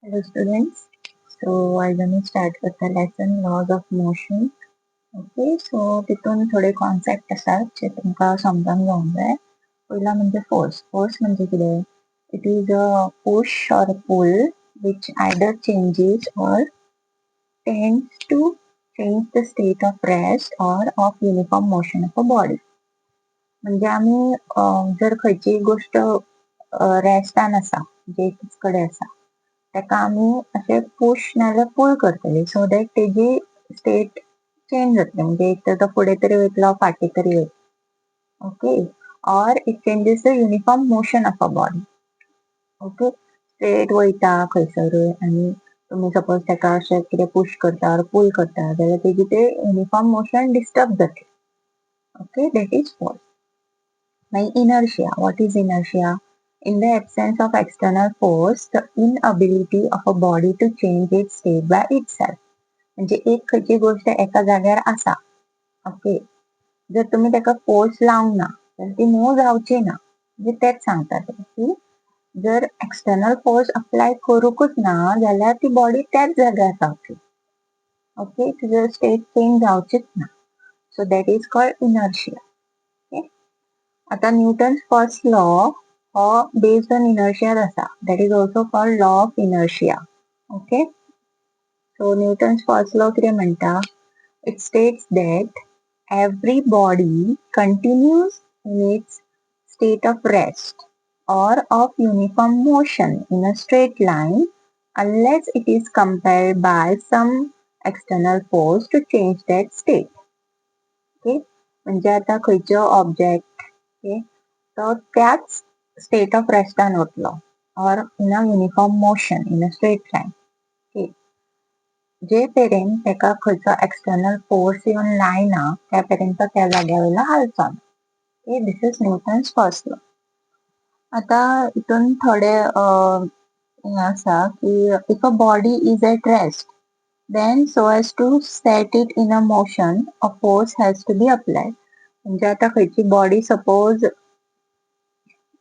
Hello students. So I'm going to start with the lesson laws of motion. Okay, so तिथून थोडे concept असतात जे तुमका समजावून घेऊन जाय. पहिला म्हणजे फोर्स. फोर्स म्हणजे कितें? It is a push or a pull which either changes or tends to change the state of rest or of uniform motion of a body. म्हणजे आम्ही जर खंयची गोष्ट रेस्टान आसा म्हणजे एकच कडेन आसा ताका आमी अशें पुश नाल्यार पुल करतले सो दॅट तेजी स्टेट चेंज जातले म्हणजे एक तर तो फुडें तरी वयतलो फाटीं तरी वयतलो okay or it changes the uniform motion of a body okay straight वयता खंयसरूय आनी तुमी सपोज ताका अशें कितें पुश करता ऑर पुल करता जाल्यार तेजी ते युनिफॉर्म मोशन डिस्टर्ब जातले ओके दॅट इज फोर्स मागीर inertia. What is inertia? In the absence of external force, the inability of a body to change its state by itself. म्हणजे एक खंयची गोष्ट एका जाग्यार आसा ओके जर तुम्ही ताका फोर्स लावंक ना तर ती मूव जावची ना म्हणजे तेच सांगता ते की जर एक्सटर्नल फोर्स अप्लाय करूकच ना जाल्यार ती बॉडी त्याच जाग्यार रावतली ओके तिजो स्टेट चेंज जावचीच ना so that is called inertia okay आता न्यूटन्स फर्स्ट लॉ हो बेस्ड ऑन इनर्शिया आसा that is also called law of inertia okay so Newton's first law कितें म्हणटा it states that every body continues in its state of rest or of uniform motion in a straight line unless it is compelled by some external force to change that state. Okay? म्हणजे आता खंयचो object okay, तो त्याच state of रेस्टान वतलो और in a uniform motion in a straight line okay. जे पेरेन ताका खंयचो एक्सटर्नल फोर्स येवन लायना त्या पेरेन तो त्या जाग्या वयलो हालचो okay this is Newton's first law आता हितून थोडे हे आसा की if a body is at rest then so as to set it in a motion a force has to be applied म्हणजे आता खंयची बॉडी सपोज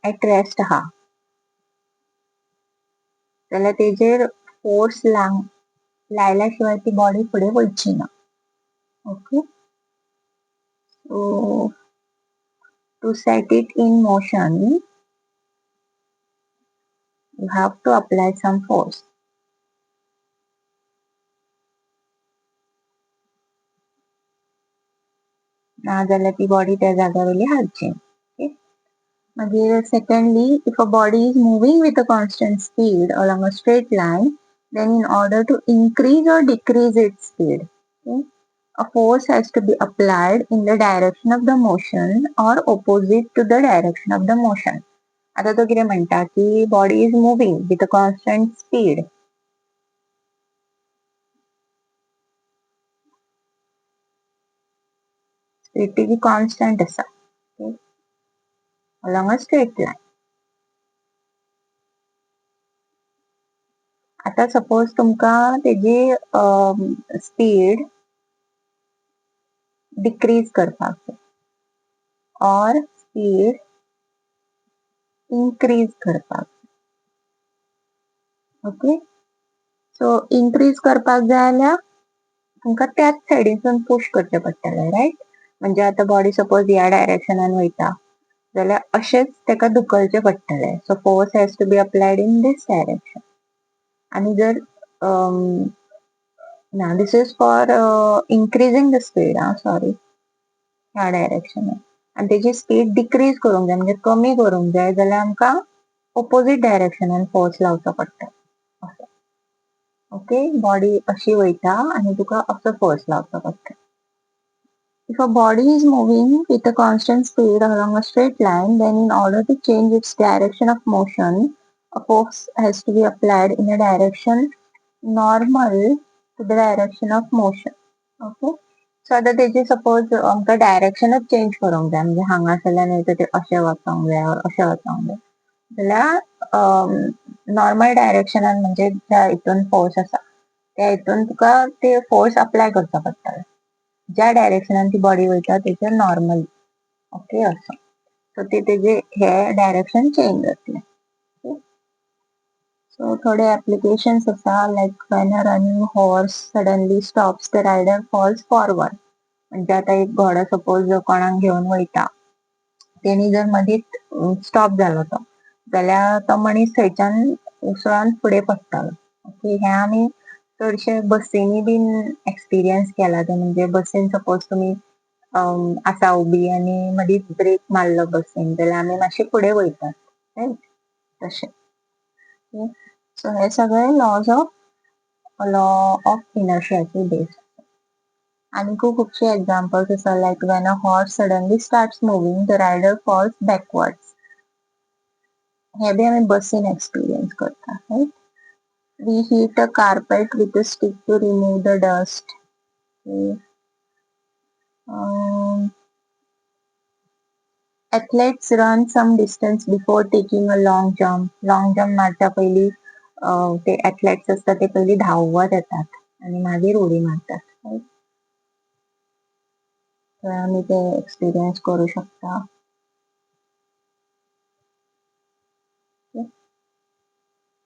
एट रेस्ट आहा जाल्यार तेजेर फोर्स लायल्या शिवाय ती बॉडी फुडें वयची ना okay so to set it in motion you have to apply some force नाजाल्यार ती बॉडी त्या जाग्या वयली हालची ओके मागीर secondly if a body is moving with a constant speed along a straight line then in order to increase or decrease its speed okay, a force has to be applied in the direction of the motion or opposite to the direction of the motion आता तो कितें म्हणटा की body is moving with a constant speed speed तेजी constant आसा okay, along a straight line आता suppose तुमका तेजी स्पीड डिक्रीज करपाक जाय और स्पीड इन्क्रीज करपाक ओके सो इन्क्रीज करपाक जाय जाल्यार तुमकां त्याच सायडीसून पुश करचें पडटलें रायट म्हणजे आतां बॉडी सपोज ह्या डायरेक्शनान वयता जाल्यार अशेंच ताका धुकलचें पडटलें so force has to be applied in these direction आनी जर ना this is for increasing the speed sorry ह्या डायरेक्शनान आनी तेजी स्पीड डिक्रीज करूंक जाय म्हणजे कमी करूंक जाय जाल्यार आमकां ऑपोजीट डायरेक्शनान फोर्स लावचो पडटा असो ओके बॉडी अशी वयता आनी तुका असो फोर्स लावचो पडटा If a body is moving with a constant speed along a straight line, then in order to change its direction of motion, a force has to be applied in a direction normal to the direction of motion. Okay? सो आता तेजी suppose आमकां डायरेक्शनच change करूंक जाय म्हणजे हांगासरल्यान वयता ते अशें वचोंक जाय अशें वचोंक जाय जाल्यार नॉर्मल डायरेक्शनान म्हणजे ज्या हितून फोर्स आसा त्या हितून तुका ते फोर्स अप्लाय करचो पडटलो ज्या डायरेक्शनान ती बॉडी वयता तेजेर नॉर्मली ओके असो सो ते तेजे हे डायरेक्शन चेंज जातले सो थोडे ऍप्लिकेशन्स आसा like when a running horse suddenly stops the rider falls forward. म्हणजे आता एक घोडो सपोज कोणाक घेवन वयता, तेणी जर मदींच स्टॉप जालो तो, जाल्यार तो मनीस थंयच्यान उसळोन फुडें पडटलो. ओके, हे आमी चडशे बसींनी बीन एक्सपिरियन्स केला ते, म्हणजे बसीन सपोज तुमी आसा उबी आनी मदींच ब्रेक मारलो बसीन, जाल्यार आमी मातशे फुडें वयतात, रायट? तशें. सो हे सगळे लॉ ऑफ इनर्शियाचेर बेस्ड. आणि खुबशे एक्झाम्पल्स आसा like when a horse suddenly starts moving the rider falls backwards. हे बी आमी बसीन एक्सपिरियन्स करता, right? We heat a carpet with a stick to remove the dust. Okay. Athletes run some distance before taking a long jump. Long jump मारता पयली ते athletes असतात ते पयली धांवत येतात आणि मागीर उडी मारतात. Right? तर आम्ही ते एक्सपिरियन्स करू शकता.